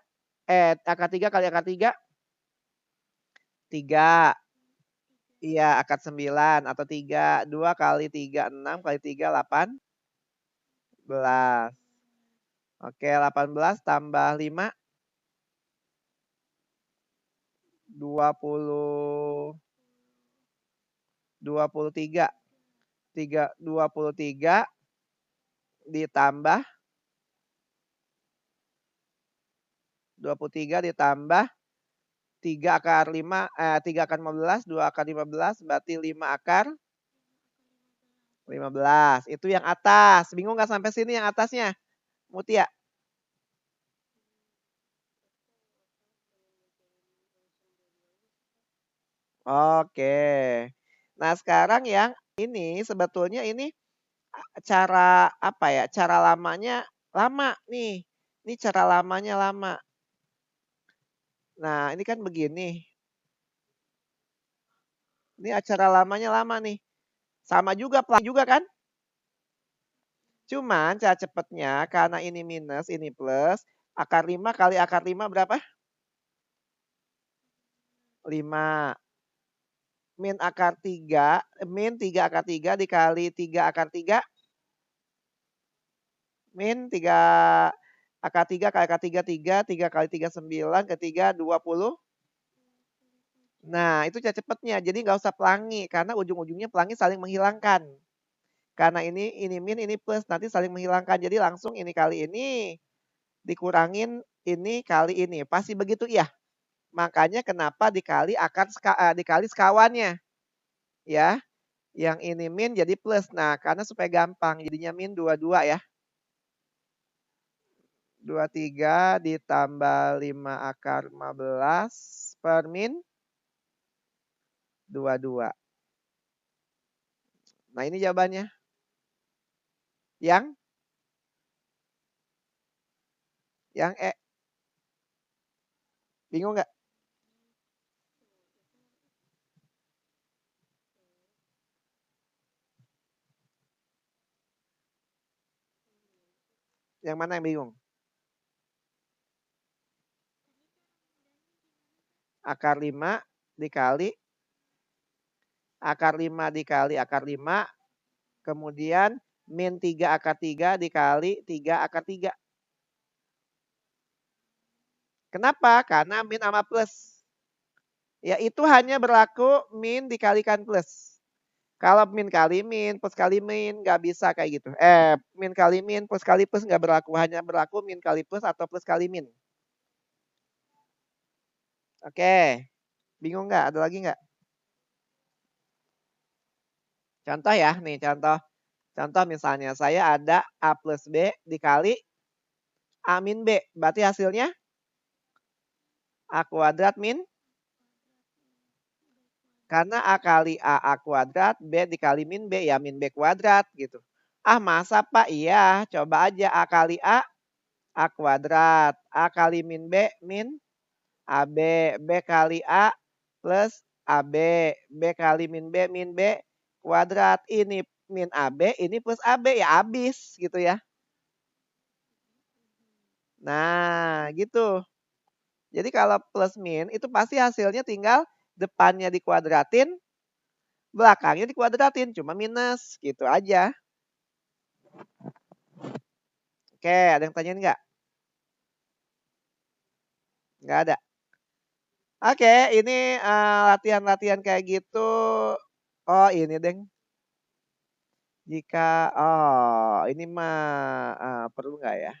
Akar 3 kali akar 3. 3. Iya, akar 9 atau 3. 2 kali 3, 6 kali 3, 18. Oke, 18 tambah 5, 23. 23 ditambah 3 akar 5, 3 akar 15, 2 akar 15, berarti 5 akar 15. Itu yang atas. Bingung nggak sampai sini yang atasnya? Mutia? Oke. Nah, sekarang yang ini sebetulnya ini cara apa ya? Cara lamanya lama nih. Ini cara lamanya lama. Nah, ini kan begini. Ini acara lamanya lama nih. Sama juga juga kan? Cuman cara cepetnya karena ini minus, ini plus, akar 5 kali akar 5 berapa? 5. Min akar 3, min 3 akar 3 dikali 3 akar 3. Min 3 akar 3 kali akar 3, 3. 3 kali 3, 9. Ketiga 20. Nah, itu cara cepetnya. Jadi nggak usah pelangi. Karena ujung-ujungnya pelangi saling menghilangkan. Karena ini min, ini plus. Nanti saling menghilangkan. Jadi langsung ini kali ini dikurangin ini kali ini. Pasti begitu ya. Makanya kenapa dikali dikali sekawannya. Ya. Yang ini min jadi plus. Nah, karena supaya gampang. Jadinya min 22 ya. 23 ditambah 5 akar 15 per min 22. Nah, ini jawabannya. Yang E. Bingung nggak? Yang mana yang bingung? Akar 5 dikali akar 5 dikali akar 5. Kemudian min 3 akar 3 dikali 3 akar 3. Kenapa? Karena min sama plus. Ya itu hanya berlaku min dikalikan plus. Kalau min kali min, plus kali min, nggak bisa kayak gitu. Min kali min, plus kali plus nggak berlaku. Hanya berlaku min kali plus atau plus kali min. Oke. Bingung nggak? Ada lagi nggak? Contoh ya, nih contoh. Contoh misalnya saya ada A plus B dikali A min B. Berarti hasilnya A kuadrat min. Karena A kali A kuadrat, B dikali min B, ya min B kuadrat gitu. Ah masa Pak? Iya, coba aja A kali A kuadrat. A kali min B, min AB. B kali A plus AB. B kali min B kuadrat. Ini min AB, ini plus AB, ya habis gitu ya. Nah gitu. Jadi kalau plus min itu pasti hasilnya tinggal depannya dikuadratin, belakangnya dikuadratin, cuma minus gitu aja. Oke, ada yang tanyain nggak? Nggak ada. Oke, ini latihan-latihan kayak gitu. Oh ini deng. Jika, ini mah perlu nggak ya?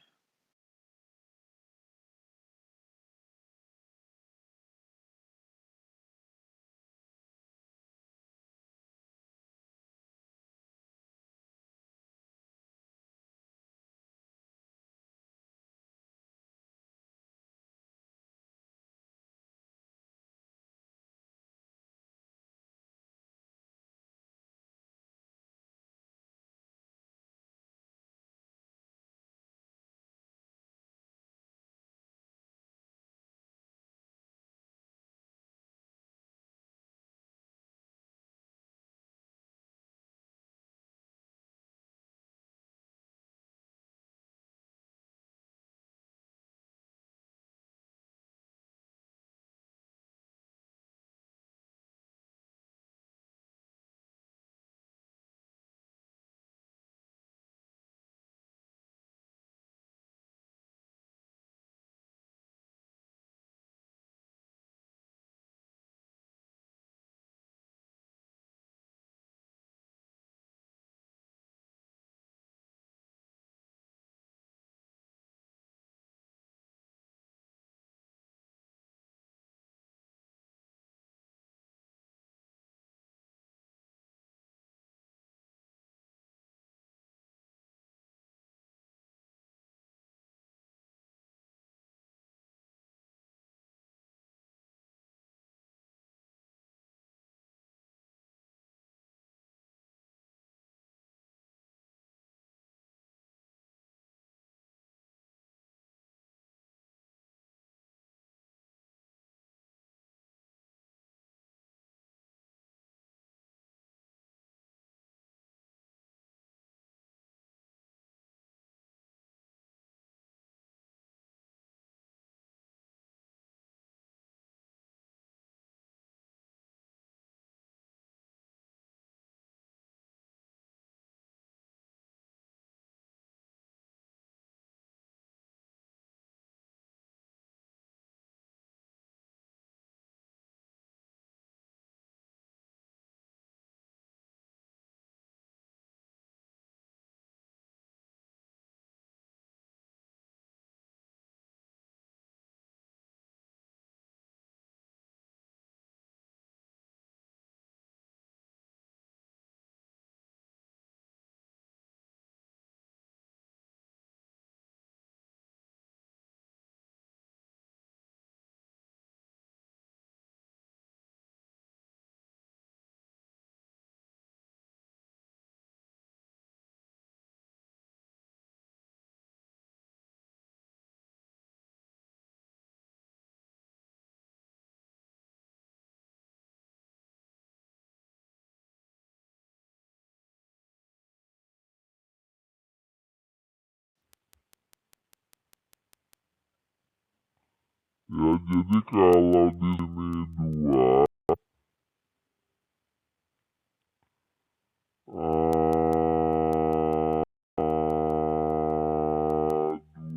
Ya, jadi kalau di sini 2,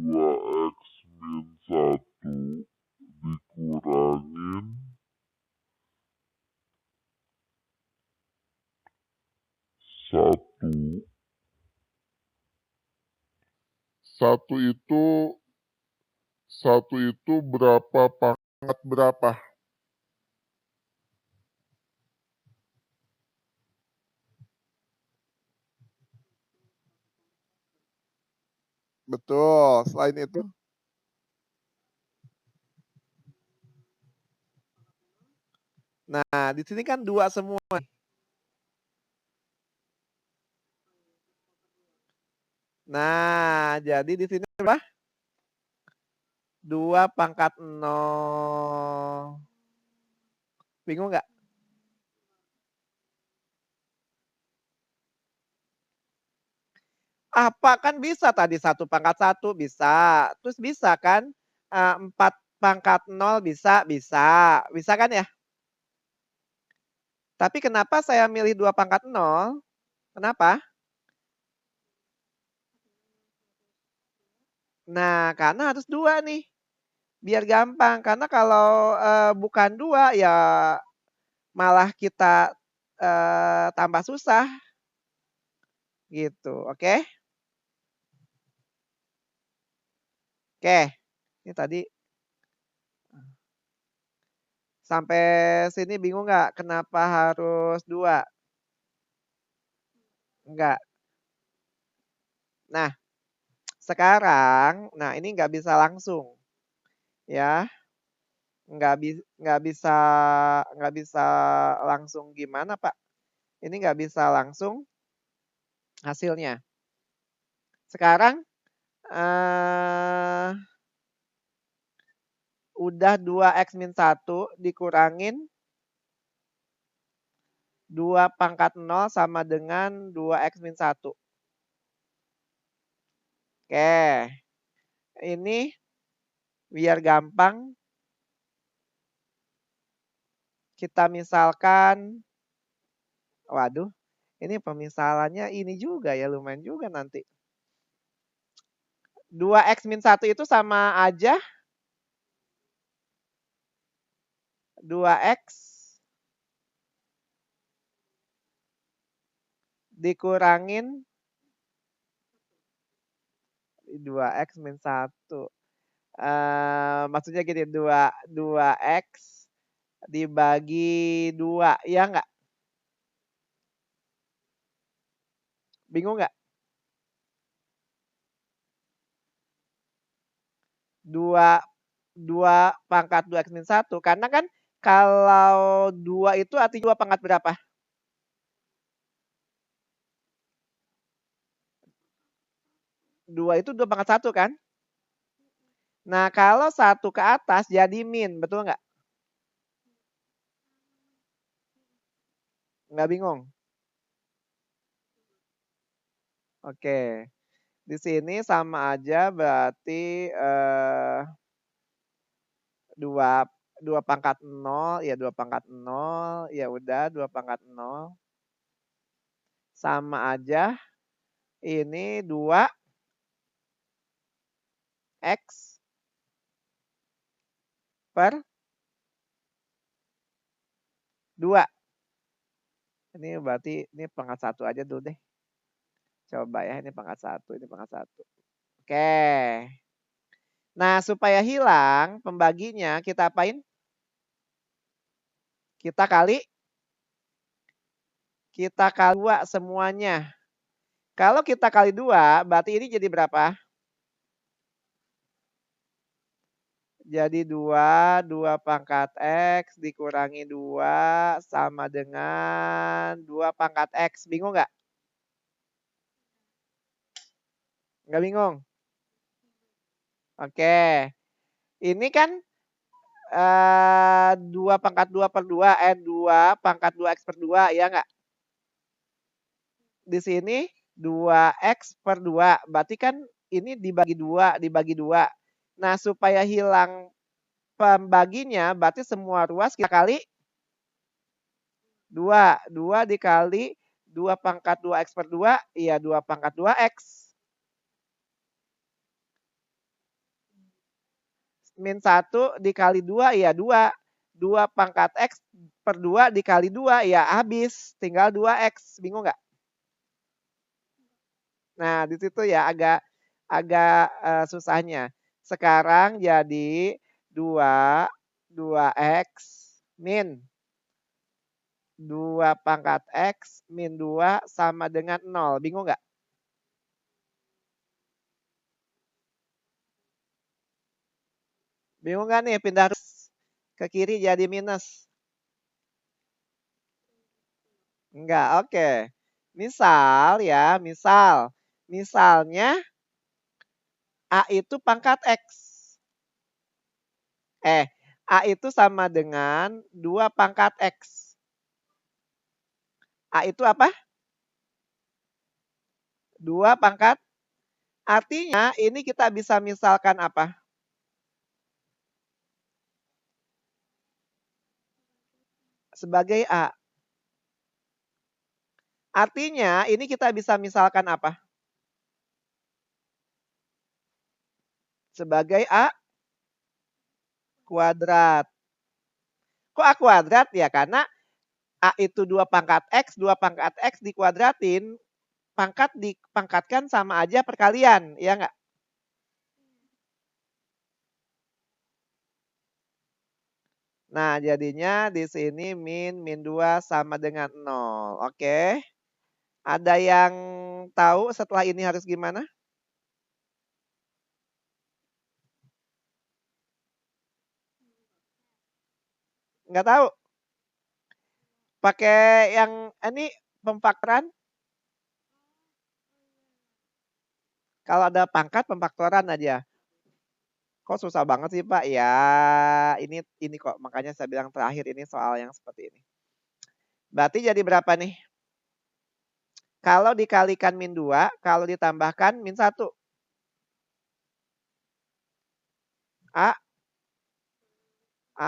2x min 1 dikurangin 1. 1 itu berapa pangkat berapa? Betul, selain itu. Nah, di sini kan 2 semua. Nah, jadi di sini berapa? 2 pangkat 0. Bingung nggak? Apa kan bisa tadi 1 pangkat 1 bisa. Terus bisa kan 4 pangkat 0 bisa, bisa. Bisa kan ya? Tapi kenapa saya milih 2 pangkat 0? Kenapa? Nah, karena harus 2 nih. Biar gampang. Karena kalau bukan 2 ya malah kita tambah susah. Gitu, oke? Oke, ini tadi sampai sini bingung nggak kenapa harus 2? Enggak. Nah, sekarang, nah ini nggak bisa langsung, ya. Nggak bisa langsung gimana Pak? Ini nggak bisa langsung hasilnya. Sekarang udah 2x min 1 dikurangin 2 pangkat 0 sama dengan 2x min 1. Oke, ini biar gampang kita misalkan, waduh, ini pemisalannya ini juga ya, lumayan juga nanti. 2x min 1 itu sama aja 2x dikurangin 2x min 1. Maksudnya gini, 2x dibagi 2, ya nggak? Bingung nggak? 2 pangkat 2x min 1. Karena kan kalau 2 itu artinya 2 pangkat berapa? 2 itu 2 pangkat 1 kan? Nah, kalau 1 ke atas jadi min, betul nggak? Nggak bingung? Oke. Di sini sama aja berarti 2 pangkat 0, ya 2 pangkat 0, ya udah 2 pangkat 0. Sama aja ini 2x per 2. Ini berarti ini pangkat 1 aja dulu deh. Coba ya, ini pangkat 1, ini pangkat 1. Oke. Nah, supaya hilang pembaginya kita apain? Kita kali 2 semuanya. Kalau kita kali 2, berarti ini jadi berapa? Jadi 2 pangkat X dikurangi 2 sama dengan 2 pangkat X. Bingung nggak? Nggak bingung? Oke. Ini kan 2 pangkat 2 per 2, 2 pangkat 2X per 2, ya nggak? Di sini 2X per 2, berarti kan ini dibagi 2, dibagi 2. Nah, supaya hilang pembaginya berarti semua ruas kita kali 2. 2 dikali 2 pangkat 2x per 2, ya 2 pangkat 2x. Min 1 dikali 2, ya 2. 2 pangkat x per 2 dikali 2, ya habis. Tinggal 2x. Bingung nggak? Nah, di situ ya agak susahnya. Sekarang jadi 2x min 2 pangkat x min 2 sama dengan 0. Bingung nggak? Bingung nggak nih pindah ke kiri jadi minus? Enggak, oke. Misal ya, misalnya A itu pangkat X. A itu sama dengan 2 pangkat X. A itu apa? 2 pangkat. Artinya ini kita bisa misalkan apa? Sebagai A. Artinya ini kita bisa misalkan apa? Sebagai A kuadrat. Kok A kuadrat? Ya karena A itu 2 pangkat X, 2 pangkat X dikuadratin, pangkat dipangkatkan sama aja perkalian, ya nggak? Nah, jadinya di sini min 2 sama dengan 0. Oke. Ada yang tahu setelah ini harus gimana? Nggak tahu? Pakai yang ini pemfaktoran? Kalau ada pangkat pemfaktoran aja. Kok susah banget sih Pak? Ya ini kok makanya saya bilang terakhir ini soal yang seperti ini. Berarti jadi berapa nih? Kalau dikalikan min 2, kalau ditambahkan min 1. A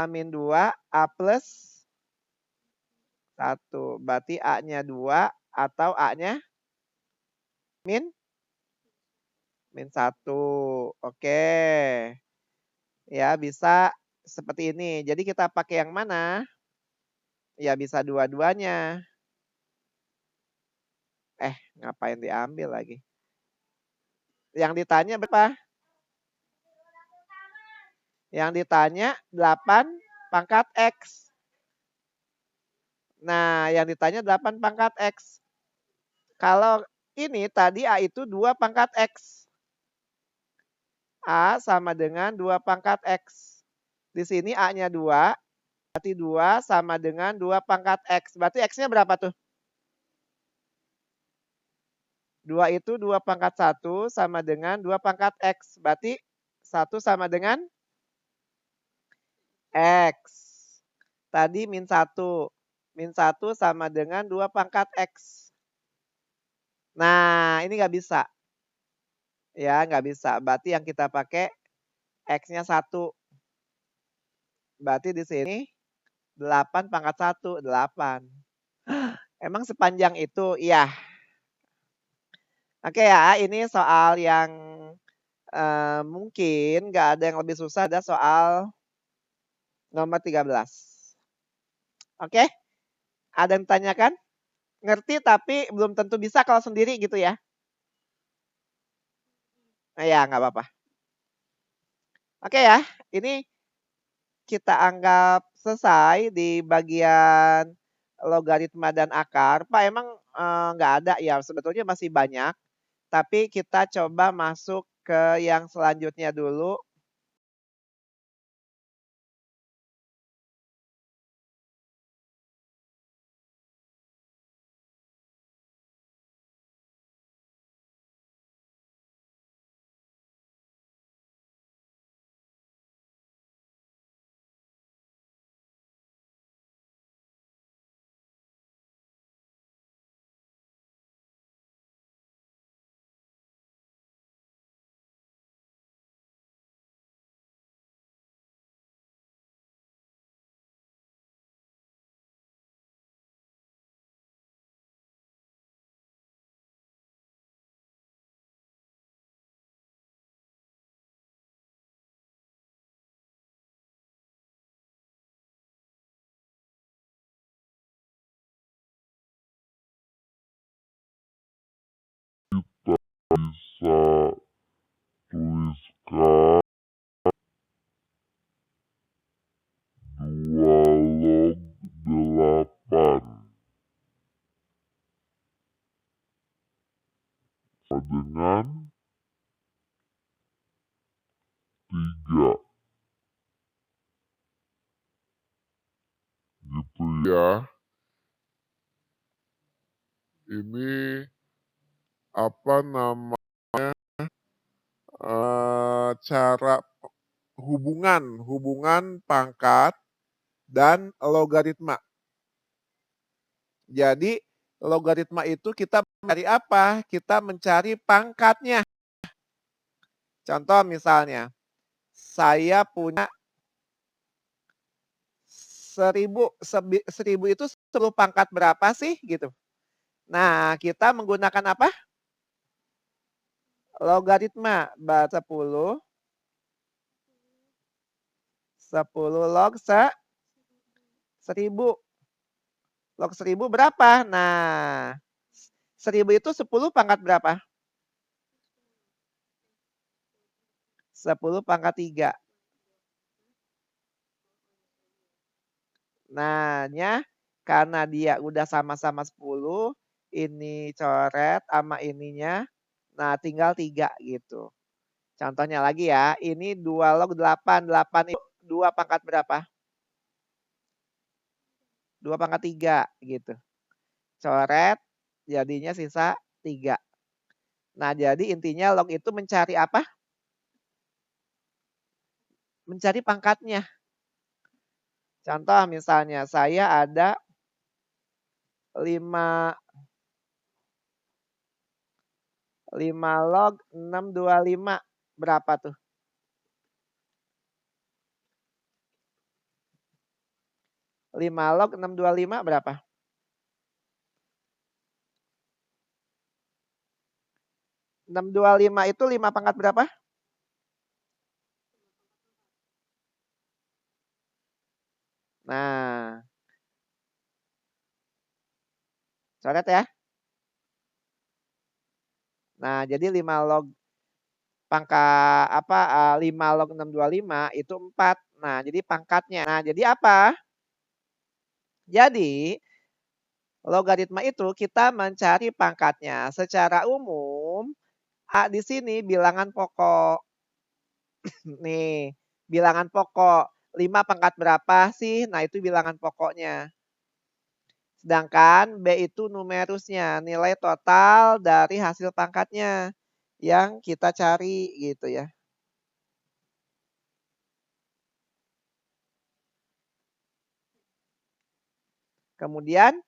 min 2, A plus 1. Berarti A-nya 2 atau A-nya min 1. Oke. Ya bisa seperti ini. Jadi kita pakai yang mana? Ya bisa dua-duanya. Ngapain diambil lagi? Yang ditanya berapa? Yang ditanya 8 pangkat X. Nah, yang ditanya 8 pangkat X. Kalau ini tadi A itu 2 pangkat X. A sama dengan 2 pangkat X. Di sini A-nya 2. Berarti 2 sama dengan 2 pangkat X. Berarti X-nya berapa tuh? 2 itu 2 pangkat 1 sama dengan 2 pangkat X. Berarti 1 sama dengan X. Tadi min 1. Min 1 sama dengan 2 pangkat X. Nah, ini nggak bisa. Ya, nggak bisa. Berarti yang kita pakai X-nya 1. Berarti di sini 8 pangkat 1, 8. Emang sepanjang itu? Iya. Oke ya, ini soal yang mungkin nggak ada yang lebih susah, ada soal nomor 13. Oke? Ada yang tanyakan? Ngerti tapi belum tentu bisa kalau sendiri gitu ya? Nah, ya, nggak apa-apa. Oke ya, ini kita anggap selesai di bagian logaritma dan akar. Pak, emang nggak ada ya? Sebetulnya masih banyak. Tapi kita coba masuk ke yang selanjutnya dulu. Gitu ya. Ini apa namanya cara hubungan pangkat dan logaritma. Jadi logaritma itu kita mencari apa? Kita mencari pangkatnya. Contoh misalnya, saya punya 1000 itu 10 pangkat berapa sih gitu. Nah, kita menggunakan apa? Logaritma. 10 log 1000. Log 1000 berapa? Nah, 1000 itu 10 pangkat berapa? 10 pangkat 3. Nah, karena dia udah sama-sama 10, ini coret sama ininya, nah tinggal 3 gitu. Contohnya lagi ya, ini 2 log 8, 8 itu 2 pangkat berapa? 2 pangkat 3 gitu. Coret, jadinya sisa 3. Nah, jadi intinya log itu mencari apa? Mencari pangkatnya. Contoh misalnya saya ada 5 log 625 berapa tuh? 5 log 625 berapa? 625 itu 5 pangkat berapa? Nah, coret ya. Nah, jadi 5 log pangkat 5 log 625 itu 4. Nah, jadi pangkatnya. Nah, jadi apa? Jadi logaritma itu kita mencari pangkatnya. Secara umum A di sini bilangan pokok. Nih, bilangan pokok. 5 pangkat berapa sih? Nah, itu bilangan pokoknya. Sedangkan B itu numerusnya, nilai total dari hasil pangkatnya yang kita cari gitu ya. Kemudian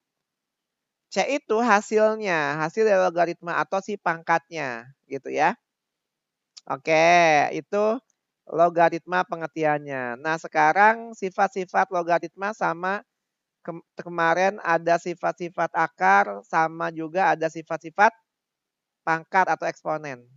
C itu hasilnya, hasil dari logaritma atau si pangkatnya gitu ya. Oke, itu logaritma pengertiannya. Nah, sekarang sifat-sifat logaritma sama kemarin ada sifat-sifat akar sama juga ada sifat-sifat pangkat atau eksponen.